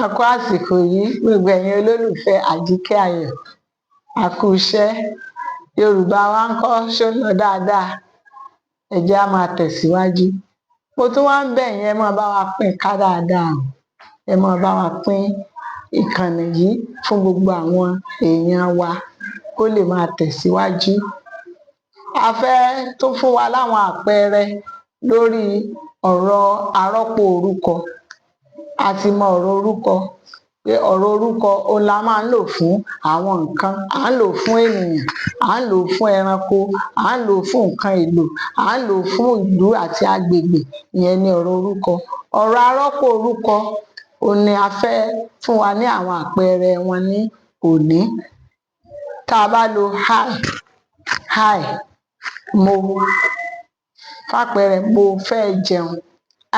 A kú àsìkò yìí gbogbo ẹ̀yin olólùfẹ́ Àjíkẹ́ Ayọ̀, a kú iṣẹ́. Yorùbá wa ń kọ́ ṣó ń lọ dáadáa, ẹ jẹ́ á máa tẹ̀síwájú. Mo tún wá ń bẹ̀ yín, ẹ máa bá wa pín ká dáadáa o. Ẹ máa bá wa pín ìkànnì yìí fún gbogbo àwọn èèyàn wa kó lè máa tẹ̀síwájú. A fẹ́ tún fún wa láwọn àpẹẹrẹ lórí ọ̀rọ̀ arọ́pò orúkọ. A ti mọ ọ̀rọ̀ orúkọ, pé ọ̀rọ̀ orúkọ òun la máa ń lò fún àwọn nǹkan, à ń lò fún ènìyàn, à ń lò fún ẹranko, à ń lò fún nǹkan èlò, à ń lò fún ìlú àti agbègbè, ìyẹn ni ọ̀rọ̀ orúkọ. Ọ̀rọ̀ arọ́pò orúkọ òun ni a fẹ́ fún wa ní àwọn àpẹẹrẹ wọn ní òní. Tá a bá lo hi, mo, fàpẹẹrẹ mo fẹ́ jẹun,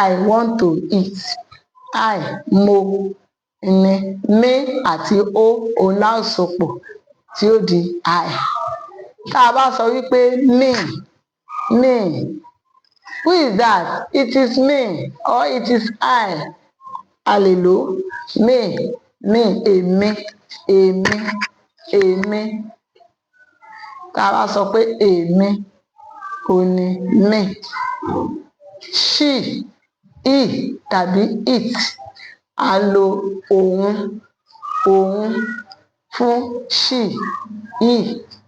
I want to eat. I, mo ni mí àti ó òun la ó so pọ̀ tí ó di I. Tá a bá sọ wípé me, who is that? It is me or it is I. A lè lò me, èmi, èmi. Tá a bá sọ pé èmi òun ni me. She, he tàbí it. A lo òun fún she, he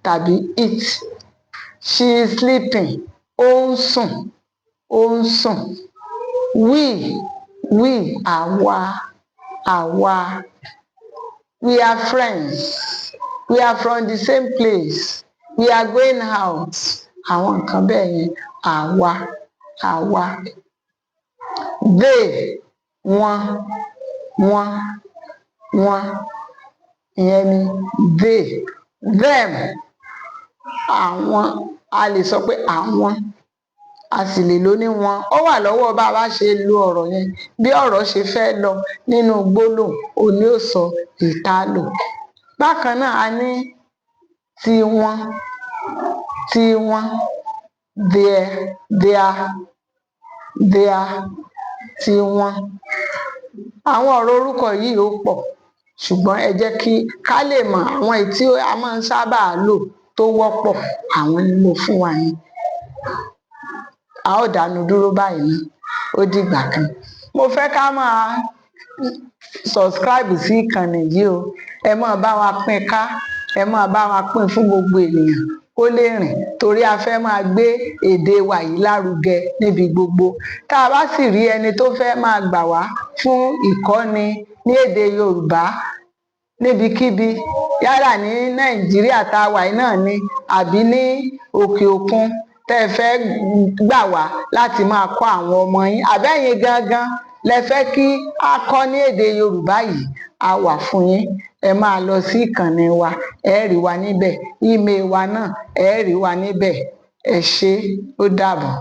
tàbí it. She is sleeping. Ó ń sùn. We, àwa. We are friends. We are from the same place. We are going out. Àwọn nǹkan bẹ́ẹ̀ yẹn, àwa. They, wọ́n, ìyẹn ni they. Them, àwọn. A lè sọ pé àwọn, a sì lè lò ní wọn. Ó wà lọ́wọ́ bá a bá ṣe lo ọ̀rọ̀ yẹn, bí ọ̀rọ̀ ṣe fẹ́ lọ nínú gbólóhùn òun ni ó sọ èyí tá a lò. Bákan náà a ní tiwọn, their, tiwọn. Àwọn ọ̀rọ̀ orúkọ yìí ó pọ̀, ṣùgbọ́n ẹ jẹ́ kí ká lè mọ àwọn èyí tí a máa ń sábà lò tó wọ́pọ̀, àwọn ni mo fún wa yẹn. A ó dánu dúró báyìí ná, ó dìgbà kan. Mo fẹ́ ká máa subscribe sí ìkànnì yìí o. Ẹ máa bá wa pín ká, ẹ máa bá wa pín fún gbogbo ènìyàn kó lè rìn, torí a fẹ́ máa gbé èdè wa yìí lárugẹ níbi gbogbo. Tá a bá sì rí ẹni tó fẹ́ máa gbà wá fún ìkọ́ni ní èdè Yorùbá níbikíbi, yálà ní Nàìjíríà tá a wà yìí náà ni àbí ní òkè òkun, tẹ́ ẹ fẹ́ gbà wá láti máa kọ́ àwọn ọmọ yín, àbẹ́yìn gangan lẹ fẹ́ kí a kọ́ ní èdè Yorùbá yìí, a wà fún yín. Ẹ máa lọ sí ìkànnì wa, ẹ rí wa níbẹ̀. Email wa náà ẹ rí wa níbẹ̀. Ẹ ṣé, ó dàbọ̀.